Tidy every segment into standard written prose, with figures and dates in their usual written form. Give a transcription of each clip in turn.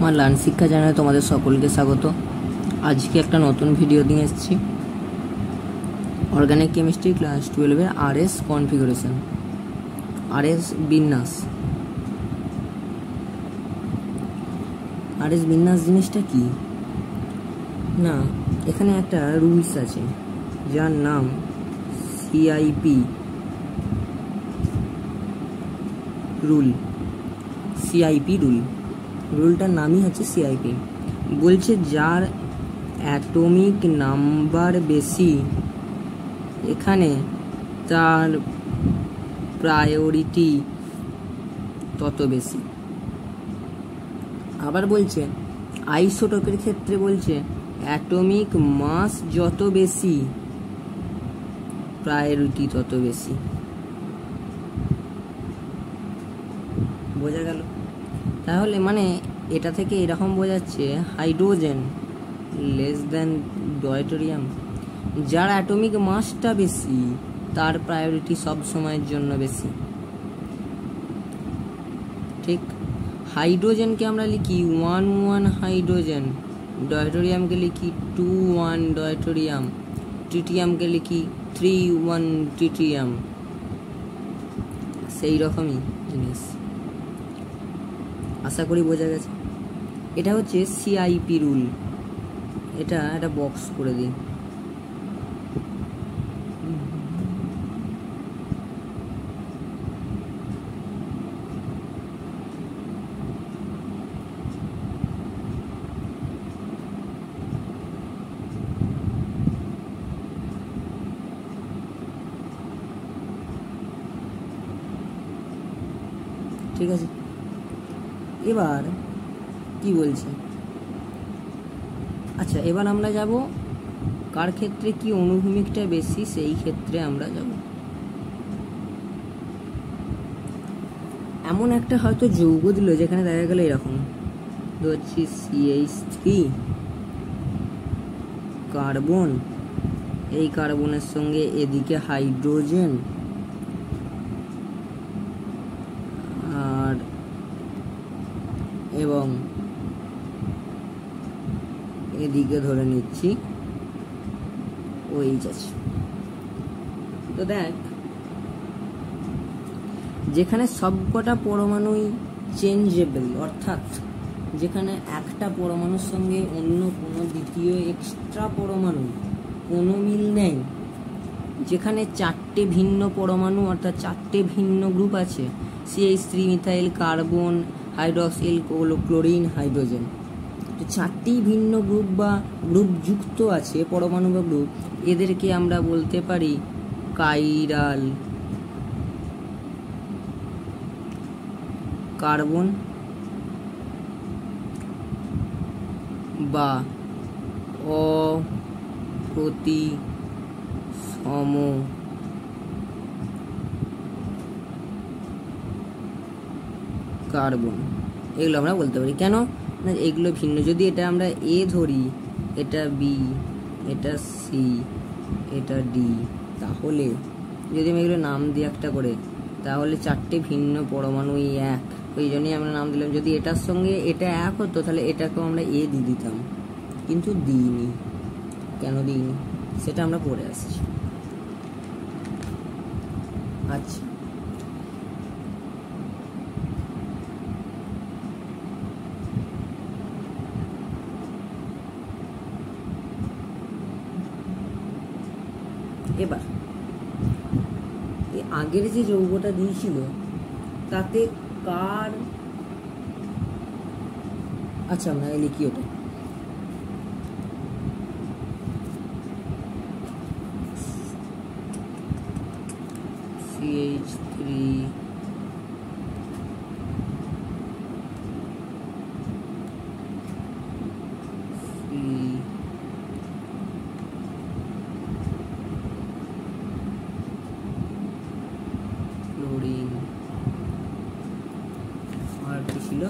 আমার লার্ন শিক্ষা চ্যানেলে তোমাদের সকলকে স্বাগত। আজকে একটা নতুন ভিডিও নিয়ে এসেছি। অর্গানিক কেমিস্ট্রি ক্লাস 12-এর আরএস কনফিগারেশন, আরএস বিন্যাস। আরএস বিন্যাস জিনিসটা কি না, এখানে একটা রুলস আছে যার নাম সিআইপি রুল। সিআইপি রুল, রুলটার নামই হচ্ছে সিআইপি। বলছে যার অ্যাটমিক নাম্বার বেশি এখানে তার প্রায়োরিটি তত বেশি। আবার বলছে আইসোটোপের ক্ষেত্রে বলছে অ্যাটমিক মাস যত বেশি প্রায়োরিটি তত বেশি। বোঝা গেল? তাহলে মানে এটা থেকে এরকম বোঝাচ্ছে হাইড্রোজেন লেস দেন ডয়টোরিয়াম, যার অ্যাটমিক মাসটা বেশি তার প্রায়োরিটি সব সময়ের জন্য বেশি। ঠিক, হাইড্রোজেনকে আমরা লিখি 1 হাইড্রোজেন, ডয়টোরিয়ামকে লিখি 2 ডয়টোরিয়াম, ট্রিটিয়ামকে লিখি 3 ট্রিটিয়াম। সেই রকমই জিনিস। আশা করি বোঝা গেছে। এটা হচ্ছে সিআইপি রুল। এটা একটা বক্স করে দিই। ঠিক আছে, এবার কি বলছে? আচ্ছা, এবার আমরা যাব কার ক্ষেত্রে কি অনুভূমিকটা বেশি, সেই ক্ষেত্রে আমরা যাব। এমন একটা হয়তো যৌগ দিল যেখানে দেখা গেল এরকম হচ্ছে CH3 কার্বন, এই কার্বনের সঙ্গে এদিকে হাইড্রোজেন, আর এবং এদিকে ধরে নিচ্ছি OH আছে। তো দেখ, যেখানে সবকটা পরমাণুই চেঞ্জেবল, অর্থাৎ যেখানে একটা পরমাণুর সঙ্গে অন্য কোনো দ্বিতীয় এক্সট্রা পরমাণু কোনো মিল নেই, যেখানে চারটে ভিন্ন পরমাণু অর্থাৎ চারটে ভিন্ন গ্রুপ আছে, CH3 methyl carbon hydroxyl chlorine hydrogen, তো চারটি ভিন্ন গ্রুপ বা গ্রুপ যুক্ত আছে পরমাণু বা গ্রুপ, এদেরকে আমরা বলতে পারি কাইরাল কার্বন বা অপ্রতিসম কার্বন, এগুলো আমরা বলতে পারি। কেন না, এগুলো ভিন্ন। যদি এটা আমরা A ধরি, এটা B, এটা C, এটা D, তাহলে যদি আমি এগুলো নাম দিই একটা করে, তাহলে চারটে ভিন্ন পরমাণুই এক, ওই জন্যই আমরা নাম দিলাম। যদি এটার সঙ্গে এটা এক হতো তাহলে এটাকেও আমরা A দিয়ে দিতাম, কিন্তু দিইনি। কেন দিইনি সেটা আমরা পরে আসছি। আচ্ছা, এবার আগের যে যৌগটা দিয়েছিল তাতে কার, আচ্ছা আমরা লিখি ওটা CH3 ক্লোরিন, আর কি ছিল,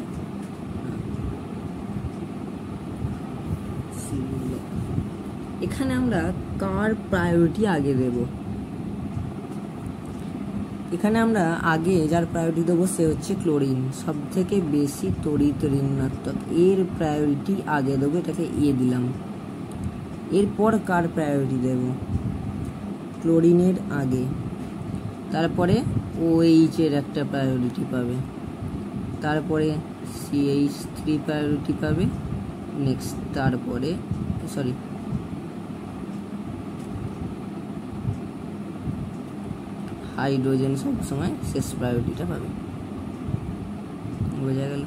এখানে আমরা কার প্রায়োরিটি আগে দেব। এখানে আমরা আগে যার প্রায়োরিটি দেবো সে হচ্ছে ক্লোরিন, সব থেকে বেশি তড়িৎ ঋণাত্মক, এর প্রায়োরিটি আগে দেবো, এটাকে এ দিলাম। এরপর কার প্রায়োরিটি দেব? ক্লোরিনের আগে, তারপরে OH এর একটা প্রায়োরিটি পাবে, তারপরে CH3 প্রায়োরিটি পাবে, নেক্সট তারপরে হাইড্রোজেন সবসময় শেষ প্রায়োরিটিটা পাবে। বোঝা গেল?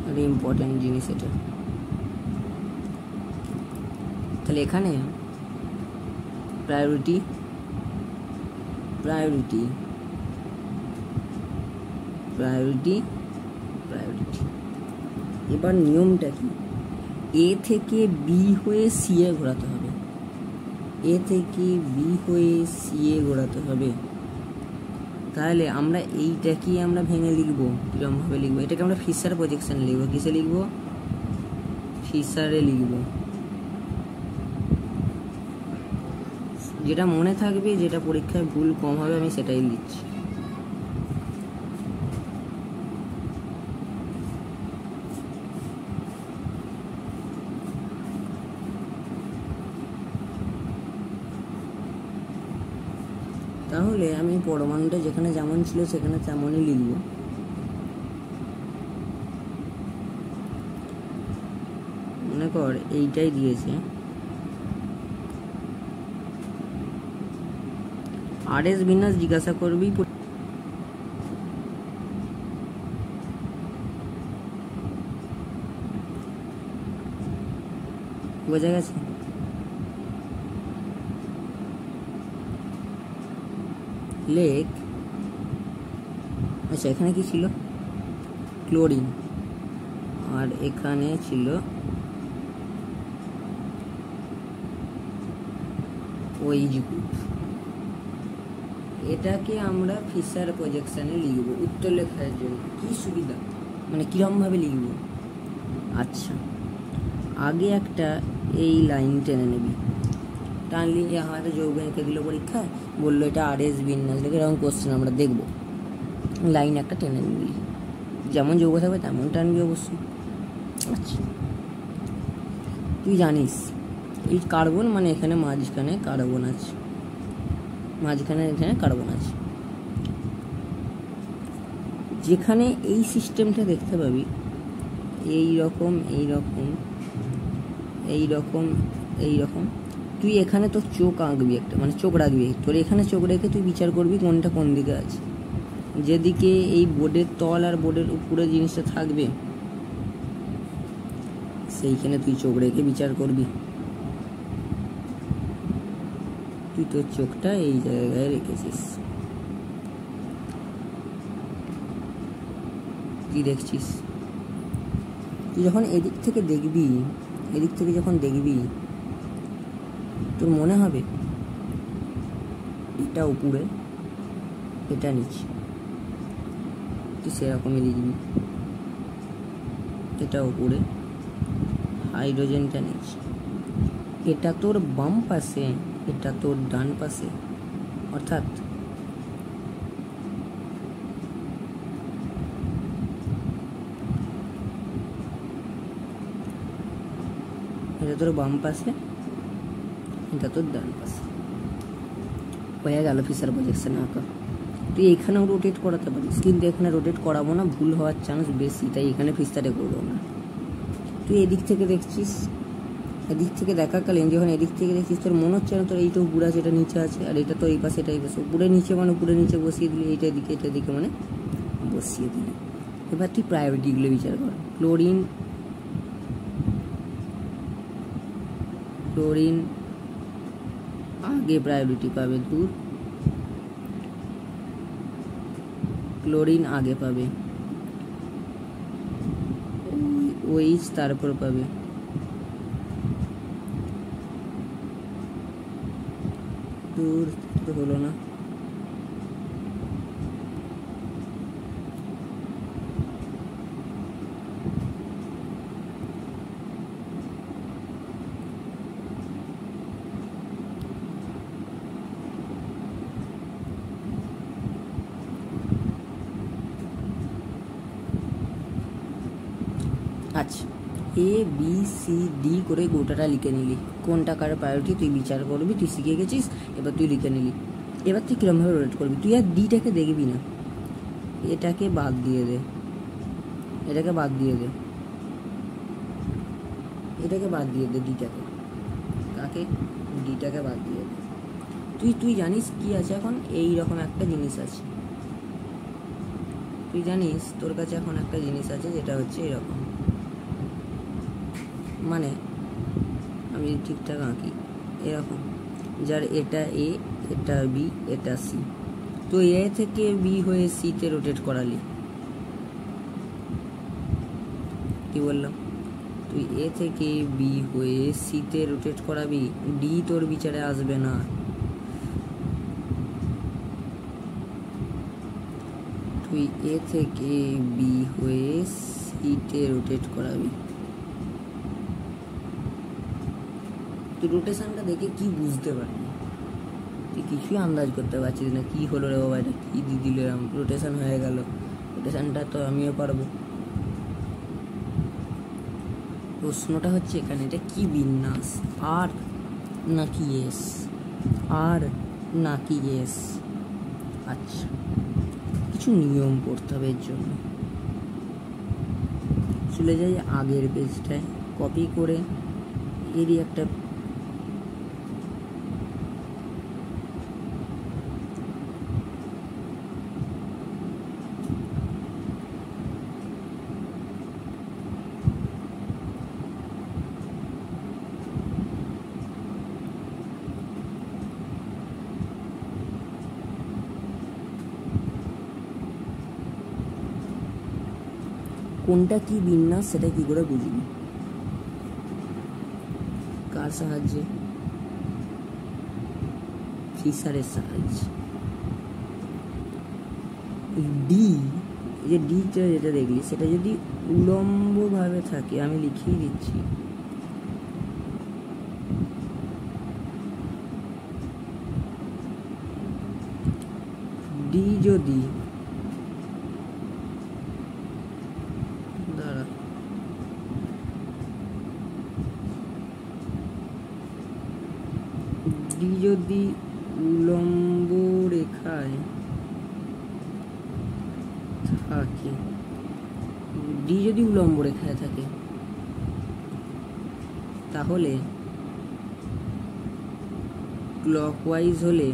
আরে ইম্পর্টেন্ট জিনিস এটা। তাহলে এখানে প্রায়োরিটি প্রায়োরিটি প্রায়োরিটি প্রায়োরিটি। এবার নিয়মটা কি? এ থেকে বি হয়ে সি এ ঘোরাতে হবে, এ থেকে বি হয়ে সি এ ঘোরাতে হবে। তাহলে আমরা এইটাকেই আমরা ভেঙে লিখবো, কিরমভাবে লিখবো? এটাকে আমরা ফিশার প্রজেকশন লিখবো। কিসে লিখবো? ফিশারে লিখবো। যেটা মনে থাকবে, যেটা পরীক্ষায় ভুল কম হবে, আমি সেটাই লিখছি। তাহলে আমি পরমাণুটা যেখানে যেমন ছিল সেখানে তেমনই লিখব। মনে কর এইটাই দিয়েছে, RS বিন্যাস জিজ্ঞাসা করবি, বোঝা গেছে? লেখ। আচ্ছা, এখানে কি ছিল? ক্লোরিন, আর এখানে ছিল OH গ্রুপ। এটাকে আমরা ফিশার প্রজেকশনে লিখব উত্তর লেখার জন্য। কি সুবিধা, মানে কিরমভাবে লিখব? আচ্ছা, আগে একটা এই লাইন টেনে নিবি, টানলি। আমাদের যৌগ এঁকে দিল পরীক্ষায়, বললো এটা RS বিন্যাস লিখে, এরকম কোশ্চেন আমরা দেখব। লাইন একটা টেনে নিবি, যেমন যৌগ থাকবে তেমন টানবি অবশ্যই। আচ্ছা, তুই জানিস এই কার্বন মানে এখানে মাঝখানে কার্বন আছে, মাঝখানে এখানে কার্বন আছে। যেখানে এই সিস্টেমটা দেখতে পাবি, এই রকম এই রকম এই রকম এই রকম, তুই এখানে তোর চোখ আঁকবি একটা, মানে চোখ রাখবি তোর এখানে, চোখ রেখে তুই বিচার করবি কোনটা কোন দিকে আছে। যেদিকে এই বোর্ডের তল আর বোর্ডের উপরে জিনিসটা থাকবে সেইখানে তুই চোখ রেখে বিচার করবি। তুই তোর চোখটা এই জায়গায় রেখেছিস, কি দেখছিস? তুই যখন এদিক থেকে দেখবি, এদিক থেকে যখন দেখবি, তোর মনে হবে এটা উপরে এটা নিচে, তুই সেরকমই লিখবি। এটা উপরে, হাইড্রোজেনটা নিচে, এটা তোর বাম পাশে, এটা তোর ডান পাশে, অর্থাৎ এটা তোর বাম পাশে, এটা তোর ডান পাশে। হয়ে গেল ফিশার প্রজেকশন আঁকা। তুই এখানেও রোটেট করাতে পারিস, কিন্তু এখানে রোটেট করাবো না, ভুল হওয়ার চান্স বেশি, তাই এখানে ফিশারে করবো না। তুই এদিক থেকে দেখছিস, এদিক থেকে দেখাকালীন যখন এদিক থেকে দেখছিস, তোর মনে হচ্ছে না তোর এইটা উপরে আছে, এটা নিচে আছে, আর এটা তো এই পাশে, এটা এই পাশে। উপরে নিচে মানে উপরে নিচে বসিয়ে দিলি, এটা দিকে এটা দিকে মানে বসিয়ে দিলি। এবার তুই প্রায়োরিটিগুলো বিচার কর। ক্লোরিন ক্লোরিন আগে প্রায়োরিটি পাবে, দূর, ক্লোরিন আগে পাবে, OH তারপর পাবে, দূর তো হলো না। আচ্ছা, এ বি সি ডি করে গোটাটা লিখে নিলি, কোনটা কার প্রায়োরিটি তুই বিচার করবি, তুই শিখে গেছিস, এবার তুই লিখে নিলি। এবার তুই কীরকমভাবে রোটেট করবি, তুই আর ডিটাকে দেখবি না, এটাকে বাদ দিয়ে দে, এটাকে বাদ দিয়ে দে, এটাকে বাদ দিয়ে দে, ডিটাকে, কাকে, ডিটাকে বাদ দিয়ে দে। তুই জানিস কি আছে এখন, এই রকম একটা জিনিস আছে, তুই জানিস তোর কাছে এখন একটা জিনিস আছে যেটা হচ্ছে এরকম, মানে আমি ঠিকঠাক আঁকি, এরকম, যার এটা এ, এটা বি, এটা সি, তো এ থেকে বি হয়ে সিতে রোটেট করালি, কি বললাম, তুই এ থেকে বি হয়ে সিতে রোটেট করাবি, ডি তোর বিচারে আসবে না, তুই এ থেকে বি হয়ে সিতে রোটেট করাবি। তুই রোটেশনটা দেখে কি বুঝতে পারবি, তুই কিছুই আন্দাজ করতে পারছিস না, কি হলো রে বাবা, এটা কি দিয়ে দিল, রোটেশন হয়ে গেল, রোটেশনটা তো আমিও পারবো। প্রশ্নটা হচ্ছে এখানে এটা কি বিন্যাস, আর নাকি এস, আর নাকি এস। আচ্ছা, কিছু নিয়ম পড়তে হবে এর জন্য, চলে যাই আগের পেজটায়, কপি করে এরই একটা কোনটা কি বিন্যাস সেটা কি করে বুঝবি, কার সাহায্যে, ফিশারের সাহায্যে। ডি, যে ডিটা যেটা দেখলি সেটা যদি উলম্বভাবে থাকে, আমি লিখিয়ে দিচ্ছি, ডি যদি ডি যদি উলম্ব রেখায় থাকে, ডি যদি উলম্ব রেখায় থাকে তাহলে ক্লকওয়াইজ হলে,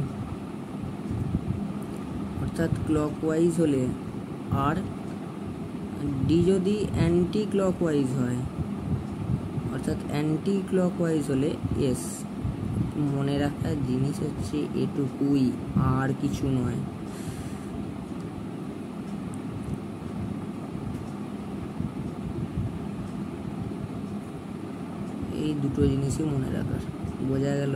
অর্থাৎ ক্লকওয়াইজ হলে আর, ডি যদি অ্যান্টি ক্লকওয়াইজ হয়, অর্থাৎ অ্যান্টি ক্লকওয়াইজ হলে এস। মনে রাখার জিনিস হচ্ছে এটুকুই, আর কিছু নয়। এই দুটো জিনিসই মনে রাখার, বোঝা গেল।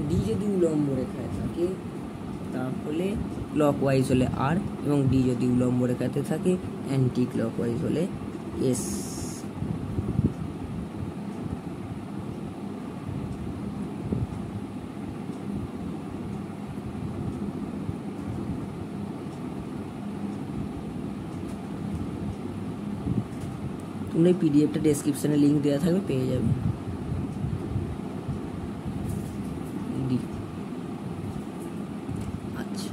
ডি যদি উলম্ব রেখায় থাকে তাহলে ক্লকওয়াইজ হলে আর, এবং ডি যদি উলম্ব রেখাতে থাকে অ্যান্টি ক্লকওয়াইজ হলে এস। তোমরা এই পিডিএফটা ডেসক্রিপশনে লিঙ্ক দেওয়া থাকবে, পেয়ে যাবে। ডি, আচ্ছা,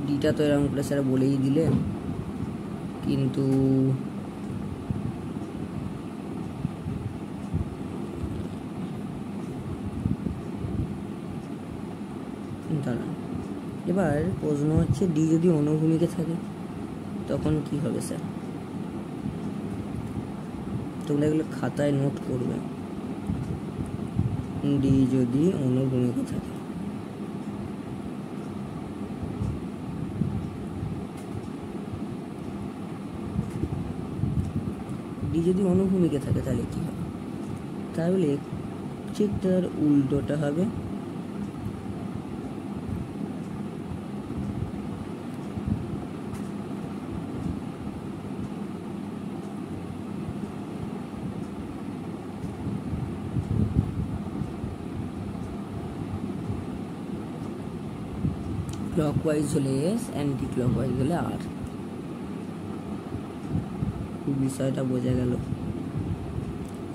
ডিটা তো এরকম করে স্যার বলেই দিলেন, কিন্তু দাঁড়ান, এবার প্রশ্ন হচ্ছে ডি যদি অনুভূমিকে থাকে তখন কি হবে স্যার, তোমরা এগুলো খাতায় নোট করবে। ডি যদি অনুভূমিকে থাকে, ডি যদি অনুভূমিকে থাকে তাহলে কি হবে, তাহলে ঠিক তার উল্টোটা হবে, ক্লকওয়াইজ হলে এস, অ্যান্টি ক্লকওয়াইজ হলে আর। বিষয়টা বোঝা গেল।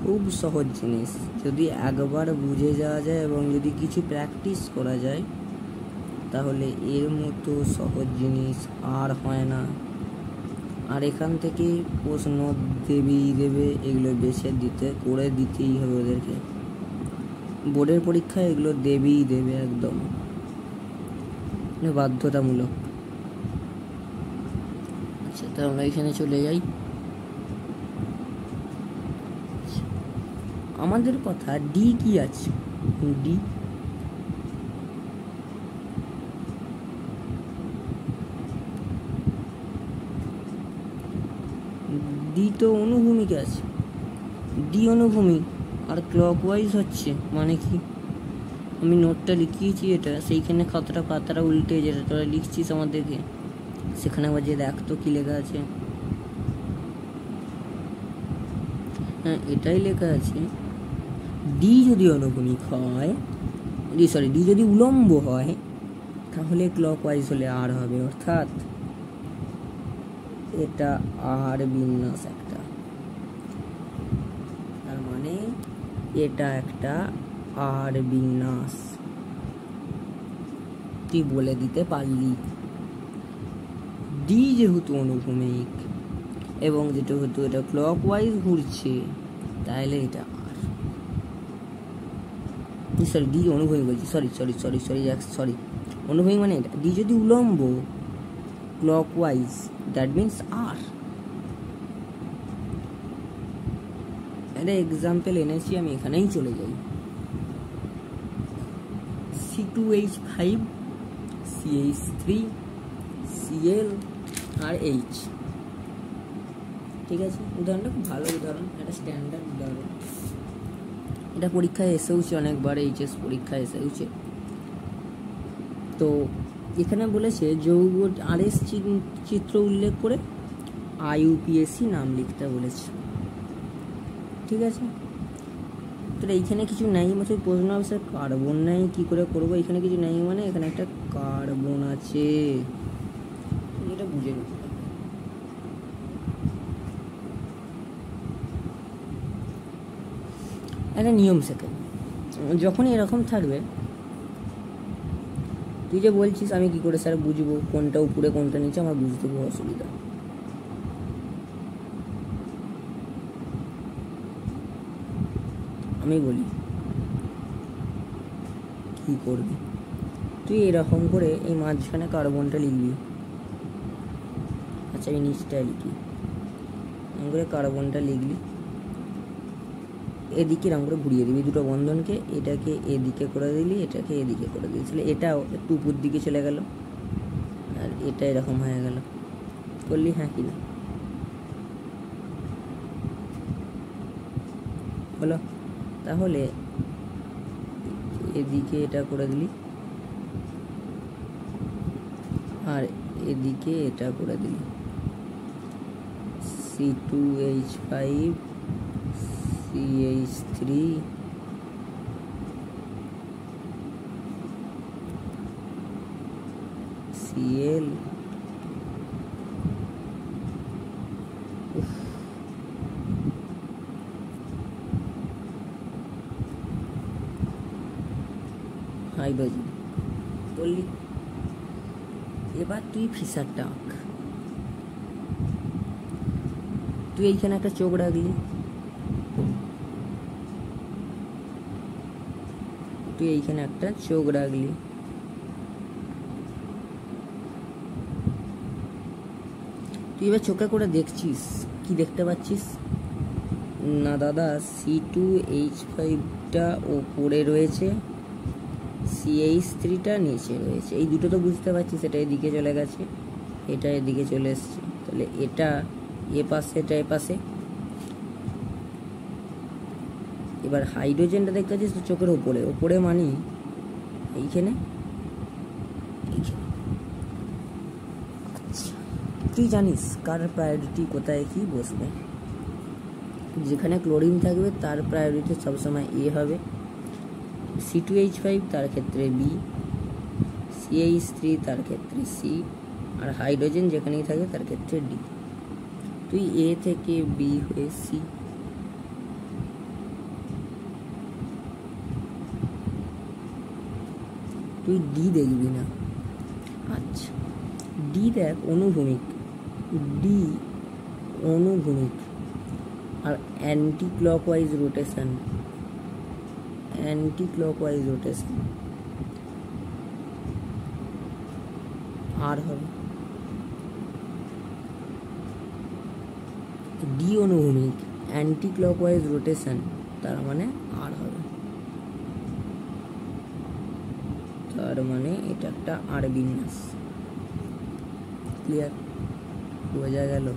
খুব সহজ জিনিস, যদি একবার বুঝে যাওয়া যায় এবং যদি কিছু প্র্যাকটিস করা যায় তাহলে এর মতো সহজ জিনিস আর হয় না। আর এখান থেকে প্রশ্ন দেবে, এগুলো বেছে করে দিতেই হবে ওদেরকে। বোর্ডের পরীক্ষায় এগুলো দেবে একদম, বাধ্যতামূলক। আচ্ছা, তো আমরা এখানে চলে যাই। আমাদের কথা ডি কি আছে? ডি তো অনুভূমিক আছে, ডি অনুভূমিক আর ক্লকওয়াইজ হচ্ছে মানে কি? আমি নোটটা লিখিয়েছি এটা, সেইখানে পাতাটা উল্টে যেটা তোরা লিখছিস আমাদেরকে, সেখানে আবার যে দেখ তো কি লেখা আছে। হ্যাঁ, এটাই লেখা আছে, ডি যদি অনুভূমিক হয়, ডি যদি উলম্ব হয় তাহলে ক্লকওয়াইজ হলে আর হবে, অর্থাৎ এটা আর বিন্যাস একটা, তার মানে এটা একটা আর বিন্যাস। তুই বলে দিতে পারলি। ডি যেহেতু অনুভূমিক এবং যেহেতু এটা ক্লকওয়াইজ ঘুরছে, তাহলে এটা আর, সরি ডি অনুভূমিক বলছি, সরি অনুভূমিক মানে এটা। ডি যদি উলম্ব ক্লকওয়াইজ, দ্যাট মিনস আর। একটা এক্সাম্পল এনেছি আমি, এখানেই চলে যাই। C2H5 CH3 Cl আর H, ঠিক আছে? উদাহরণটা খুব ভালো উদাহরণ, একটা স্ট্যান্ডার্ড উদাহরণ। এটা পরীক্ষায় এসেওছে অনেকবার, এইচএস পরীক্ষায় এসেওছে। তো এখানে বলেছে যৌগ আরএস চিত্র উল্লেখ করে IUPAC নাম লিখতে বলেছে, ঠিক আছে? তো এইখানে কিছু নাই, মানে প্রশ্ন আছে কার্বন নাই, কি করে করবো? এখানে কিছু নাই মানে এখানে একটা কার্বন আছে, এটা বুঝে নিতে হবে। একটা নিয়ম শেখে, যখনই এরকম থাকবে, তুই যে বলছিস আমি কি করে স্যার বুঝবো কোনটা উপরে কোনটা নিচে, আমার বুঝতে খুব অসুবিধা। আমি বলি কি করবি, তুই এরকম করে এই মাঝখানে কার্বনটা লিখবি। আচ্ছা, এই নিচটা লিখি, এরকম করে কার্বনটা লিখলি, এদিকে এরকম করে ঘুরিয়ে দিবি দুটো বন্ধনকে, এটাকে এদিকে করে দিলি, এটাকে এদিকে করে দিলি, তাহলে এটাও একটু উপর দিকে চলে গেল আর এটা এরকম হয়ে গেল। করলি হ্যাঁ কি না বলো? তাহলে এদিকে এটা করে দিলি আর এদিকে এটা করে দিলি, C2H5 CH3 Cl। হাইড্রোজেন বললি। এবার তুই ফিসারটা আঁক। তুই এইখানে একটা চোখ রাখলি, তুই এইখানে একটা চোখ রাখলি, তুই এবার চোখে করে দেখছিস, কি দেখতে পাচ্ছিস? না দাদা, C2H5টা ওপরে রয়েছে, CH3টা নিচে রয়েছে, এই দুটো তো বুঝতে পারছিস। এটা এদিকে চলে গেছে, এটা এদিকে চলে এসছে, তাহলে এটা এ পাশে, এটা এ পাশে। এবার হাইড্রোজেনটা দেখতে পাচ্ছিস তো চোখের ওপরে, ওপরে মানি এইখানে। আচ্ছা, তুই জানিস কার প্রায়োরিটি কোথায় কি বসবে? যেখানে ক্লোরিন থাকবে তার প্রায়োরিটি সবসময় এ হবে, C2H5 তার ক্ষেত্রে B, CH3 তার ক্ষেত্রে C, আর হাইড্রোজেন যেখানেই থাকে তার ক্ষেত্রে D। তুই A থেকে B হয়ে C, তুই D দেখবি না। আচ্ছা, D দেখ অনুভূমিক, D অনুভূমিক আর anti clockwise rotation, anti clockwise rotation আর হবে। D অনুভূমিক অ্যান্টি ক্লকওয়াইজ রোটেশন, তার মানে আর হবে। তার মানে এটা একটা আর বিন্যাস। ক্লিয়ার? বোঝা গেল?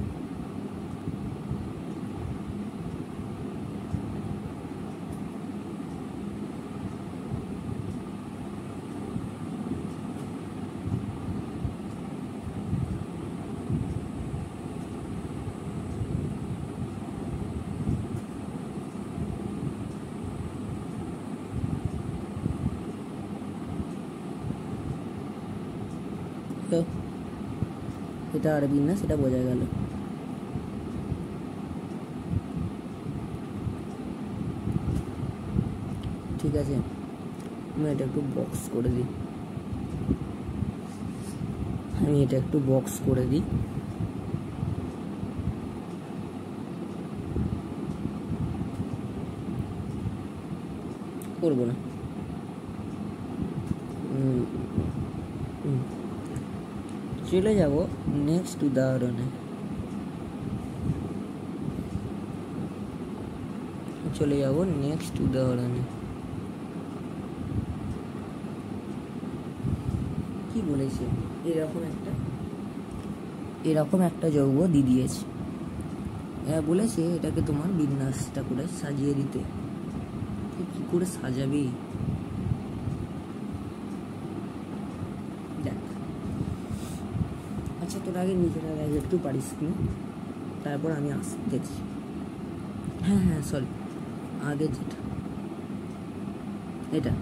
এটা আর বিন্যাস, এটা বোঝা গেল। ঠিক আছে, আমি এটা একটু বক্স করে দিই, করবো না। চলে যাব নেক্সট উদাহরণে। কি বলেছে? এরকম একটা যৌগ দিয়ে দিয়েছে, বলেছে এটাকে তোমার বিন্যাসটা করে সাজিয়ে দিতে। কি করে সাজাবি? দেখ, আচ্ছা তোর আগে নিজের আগে একটু পারিস কি, তারপর আমি দেখছি। হ্যাঁ সরি, আগে যেটা এটা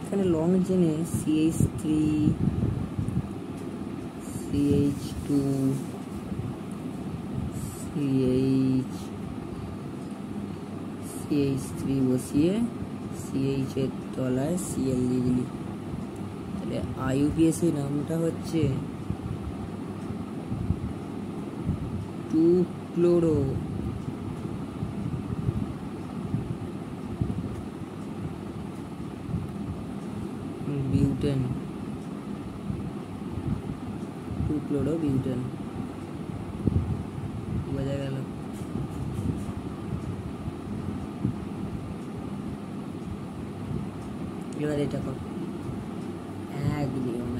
এখানে লং চেনে CH3 CH2 CH3 বসিয়ে CH এর তলায় Cl দিয়ে দিলি, তাহলে IUPAC নামটা হচ্ছে 2-chloro বিউটেন, 2-chloro বিউটেন। বোঝা গেল? এবার এটা কর, এক নিয়ম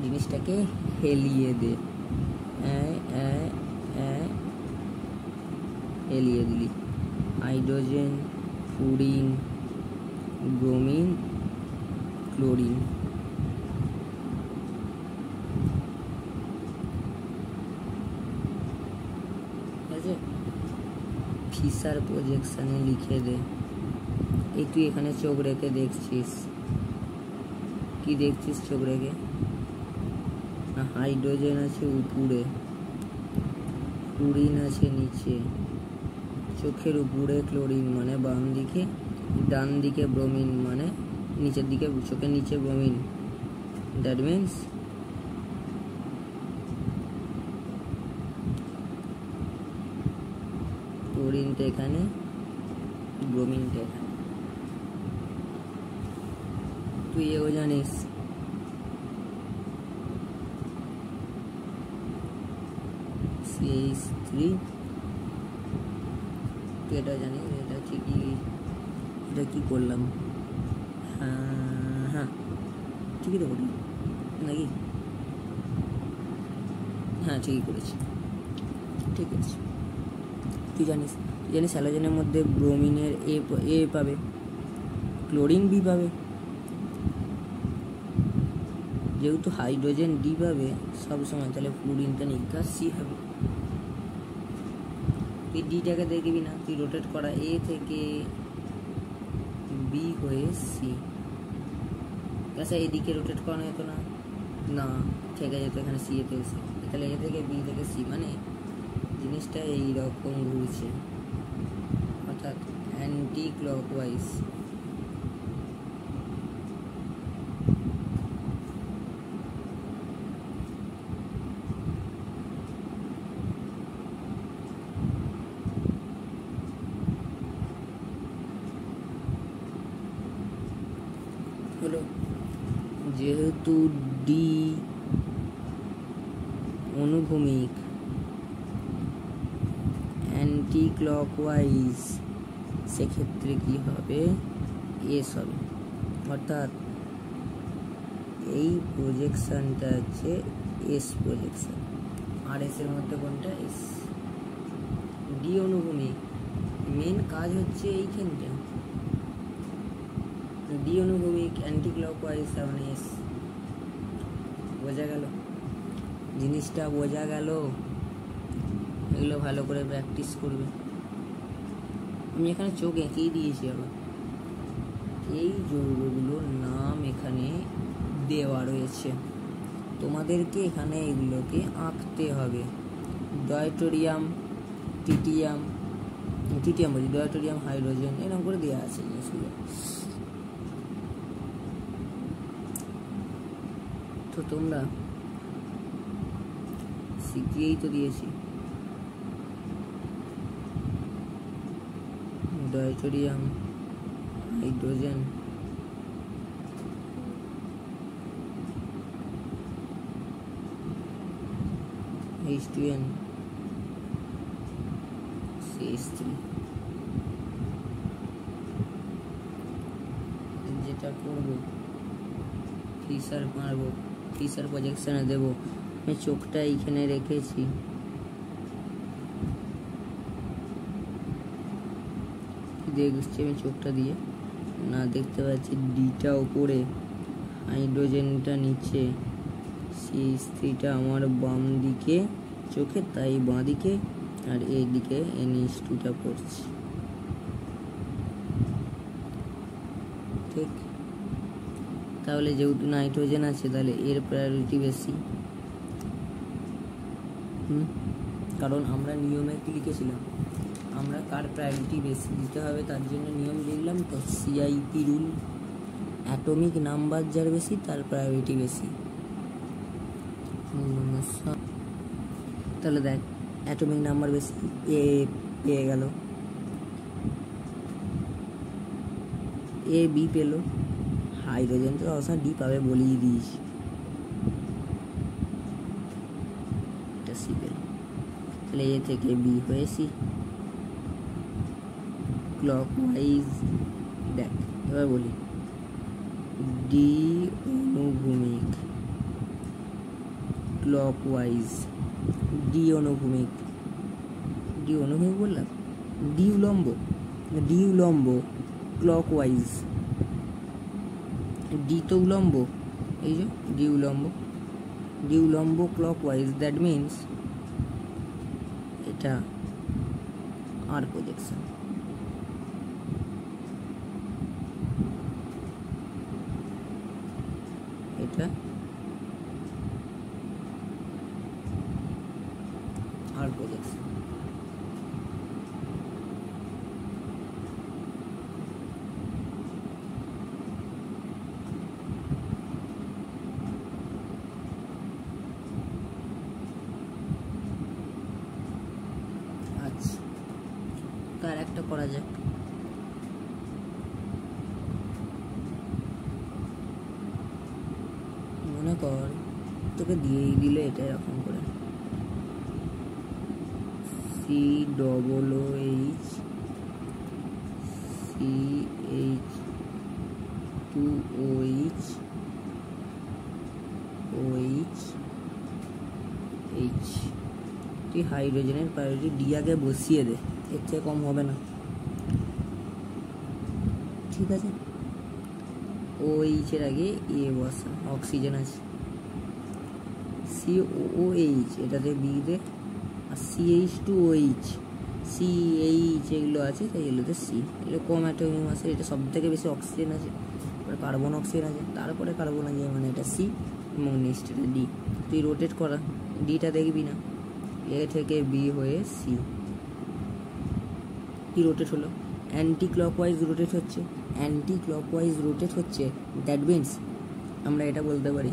জিনিসটাকে হেলিয়ে দে, হেলিয়ে দিলি। Hydrogen, fluorine, bromine, chlorine. ঠিক আছে, ফিসার প্রজেকশনে লিখে দে। এই তুই এখানে চোখ রেখে দেখছিস, কি দেখছিস চোখ রেখে? হাইড্রোজেন আছে উপরে, ফ্লুরিন আছে নিচে, চোখের উপরে ক্লোরিন মানে বাম দিকে, ডান দিকে ব্রোমিন মানে নিচের দিকে, চোখের নিচে ব্রোমিন। দ্যাট মিন্স ক্লোরিনটা এখানে, ব্রোমিনটা এখানে। তুই এও জানিস। CH3 তো এটা জানি, এটা ঠিকই, এটা কি করলাম, হ্যাঁ ঠিকই তো করলাম নাকি, হ্যাঁ ঠিকই করেছি, ঠিক আছে। তুই জানিস হ্যালোজেনের মধ্যে ব্রোমিনের এ পাবে, ক্লোরিন বি পাবে, যেহেতু হাইড্রোজেন ডি পাবে সবসময়, তাহলে ফ্লুরিনটা নির্ঘাত সি হবে। তুই ডিটাকে দেখবি না, তুই রোটেট করা এ থেকে বি হয়ে সি, আচ্ছা এদিকে রোটেট করানো যেত না, না ঠিক আছে, যেত এখানে সি এতে এসে, তাহলে এ থেকে বি থেকে সি, মানে জিনিসটা এইরকম ঘুরছে, অর্থাৎ অ্যান্টি ক্লকওয়াইজ। হলো, যেহেতু ডি অনুভূমিক অ্যান্টি ক্লকওয়াইজ, সেক্ষেত্রে কি হবে, এস হবে, অর্থাৎ এই প্রজেকশনটা হচ্ছে এস প্রজেকশন, আর এস এর মধ্যে কোনটা, এস। ডি অনুভূমিক, মেন কাজ হচ্ছে এইখানটা, ডি অনুভূমিক অ্যান্টি ক্লকওয়াইজ, মানে এস। বোঝা গেল জিনিসটা, বোঝা গেল। এগুলো ভালো করে প্র্যাকটিস করবে। আমি এখানে চোখ এঁকেই দিয়েছি, আবার এই যৌগগুলোর নাম এখানে দেওয়া রয়েছে, তোমাদেরকে এখানে এগুলোকে আঁকতে হবে। ডয়টোরিয়াম, টিটিয়াম বলছি, ডয়টোরিয়াম, হাইড্রোজেন, এরকম করে দেওয়া আছে জিনিসগুলো। তো তোমরা শিখিয়েই তো দিয়েছি, ডয়টোরিয়াম, হাইড্রোজেন, H2N, CH3, যেটা করবো ফিশার মারবো, ফিশার প্রজেকশনে দেবো। আমি চোখটা এইখানে রেখেছি, দেখছি আমি চোখটা দিয়ে না, দেখতে পাচ্ছি ডিটা ওপরে, হাইড্রোজেনটা নিচে, CH3টা আমার বাম দিকে চোখে, তাই বাঁ দিকে, আর এইদিকে NH2টা পড়ছে, ঠিক। তাহলে যেহেতু নাইট্রোজেন আছে, তাহলে এর প্রায়োরিটি বেশি, কারণ আমরা নিয়মে কি লিখেছিলাম, আমরা কার প্রায়োরিটি বেশি দিতে হবে তার জন্য নিয়ম লিখলাম তো, CIP রুল, অ্যাটমিক নাম্বার যার বেশি তার প্রায়োরিটি বেশি। তাহলে দেখ অ্যাটমিক নাম্বার বেশি, এ পেয়ে গেল, এ বি পেলো, হাইড্রোজেন তো অবশ্য ডি পাবে বলেই দিয়েছি, এটা সি পেল, তাহলে এ থেকে বি হয়ে সি, ক্লকওয়াইজ। দেখ এবার বলি, ডি অনুভূমিক ক্লকওয়াইজ, ডি অনুভূমিক বললাম, ডি উলম্ব ক্লকওয়াইজ, ডি তো উলম্ব, এই যে ডি উলম্ব ক্লকওয়াইজ, দ্যাট মিনস এটা আর প্রজেকশন, এটা আর প্রজেকশন। আচ্ছা, তার একটা করা যাক, মনে কর তোকে দিয়েই দিলে এটা এরকম করে, COOH CH2OH তুই হাইড্রোজেনের প্রায়োরিটি ডি আগে বসিয়ে দে, এর থেকে কম হবে না, ঠিক আছে। OH এর আগে এ বসা, অক্সিজেন আছে। COOH এটাতে বি দে, আর CH2OH এগুলো আছে, তাই এগুলোতে সি, এগুলো কম অ্যাটমিক মাসে। এটা সব থেকে বেশি অক্সিজেন আছে, কার্বন অক্সিজেন আছে, তারপরে কার্বন আছে, মানে এটা সি এবং নেক্সট এটা ডি। তুই রোটেট করা, ডিটা দেখবি না, এ থেকে বি হয়ে সি। কি রোটেট হলো? অ্যান্টি ক্লকওয়াইজ রোটেট হচ্ছে, দ্যাট মিনস আমরা এটা বলতে পারি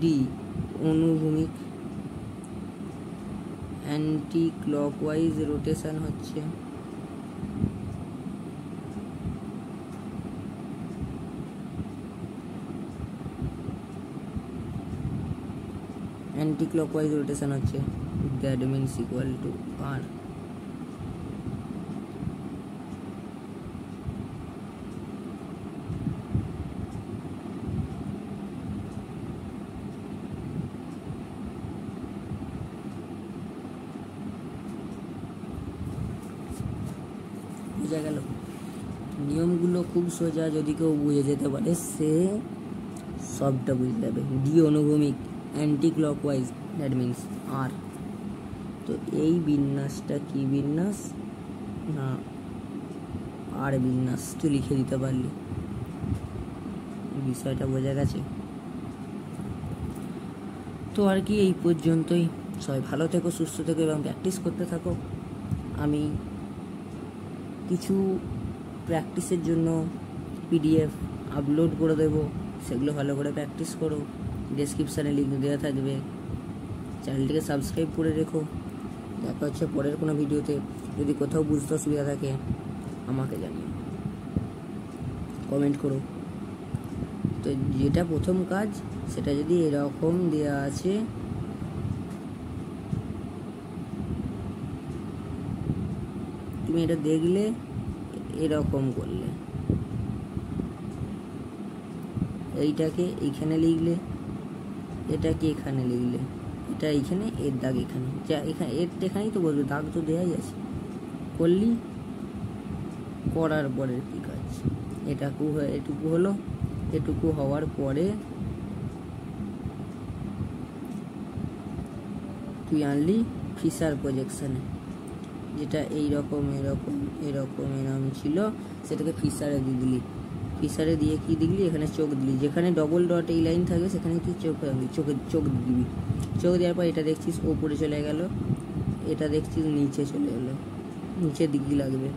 ডি অনুভূমিক অ্যান্টি ক্লকওয়াইজ রোটেশন হচ্ছে। অ্যান্টি ক্লকওয়াইজ রোটেশন হচ্ছে, দ্যাট মিনস ইকুয়াল টু আর। বোঝা গেল? নিয়মগুলো খুব সোজা, যদি কেউ বুঝে যেতে পারে সে সবটা বুঝে যাবে। ডি অনুভূমিক অ্যান্টি ক্লকওয়াইজ, দ্যাট মিনস আর। তো এই বিন্যাসটা কি বিন্যাস না আর বিন্যাস, তুই লিখে দিতে পারলি, বিষয়টা বোঝা গেছে। তো আর কি, এই পর্যন্তই। সবাই ভালো থেকো, সুস্থ থেকো এবং প্র্যাকটিস করতে থাকো। আমি কিছু প্র্যাকটিসের জন্য PDF আপলোড করে দেবো, সেগুলো ভালো করে প্র্যাকটিস করো। ডেসক্রিপশানে লিঙ্ক দেওয়া থাকবে, চ্যানেলটিকে সাবস্ক্রাইব করে রেখো। দেখা হচ্ছে পরের কোনো ভিডিওতে। যদি কোথাও বুঝতে অসুবিধা থাকে আমাকে জানিও, কমেন্ট করো। তো যেটা প্রথম কাজ, সেটা যদি এরকম দেওয়া আছে, তুমি এটা দেখলে এরকম করলে, এইটাকে এইখানে লিখলে, এটাকে এখানে লিখলে, এটা এইখানে, এর দাগ এখানে, যা এখানে এর এখানেই তো বলবে, দাগ তো দেওয়াই আছে। করলি, করার পরের কী কাজ, এটুকু হলো। এটুকু হওয়ার পরে তুই আনলি ফিশার প্রজেকশানে, যেটা এইরকম এরকম এরকম এরকম ছিল, সেটাকে ফিশারে দিয়ে দিলি। ফিশারে দিয়ে কি দিলি, এখানে চোখ দিলি, যেখানে ডবল ডট এই লাইন থাকবে সেখানে তুই চোখ দিবি। চোখ দেওয়ার পর এটা দেখছিস ওপরে চলে গেল, এটা দেখছিস নিচে চলে গেলো, নিচের দিকে লাগবে।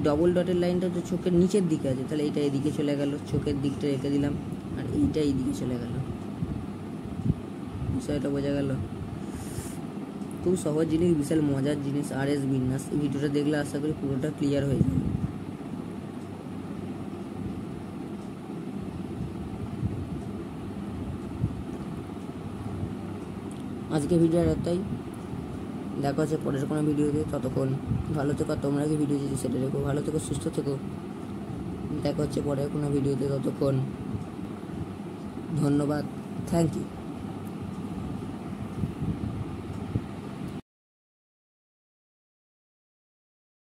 ডবল ডটের লাইনটা তো চোখের নিচের দিকে আছে, তাহলে এটা এদিকে চলে গেল, চোখের দিকটা রেখে দিলাম, আর এইটা এইদিকে চলে গেল। বিষয়টা বোঝা গেল? খুব সহজ জিনিস, বিশাল মজার জিনিস, RS বিন্যাস। এই ভিডিওটা দেখলে আশা করি পুরোটা ক্লিয়ার হয়ে যাবে। আজকে ভিডিও এতটাই, দেখা হচ্ছে পরের কোনো ভিডিওতে। ততক্ষণ ভালো থেকো, তোমরা কি ভিডিও যদি সেটা রেখো, ভালো থেকো, সুস্থ থেকো। দেখা হচ্ছে পরের কোনো ভিডিওতে, ততক্ষণ ধন্যবাদ, থ্যাংক ইউ।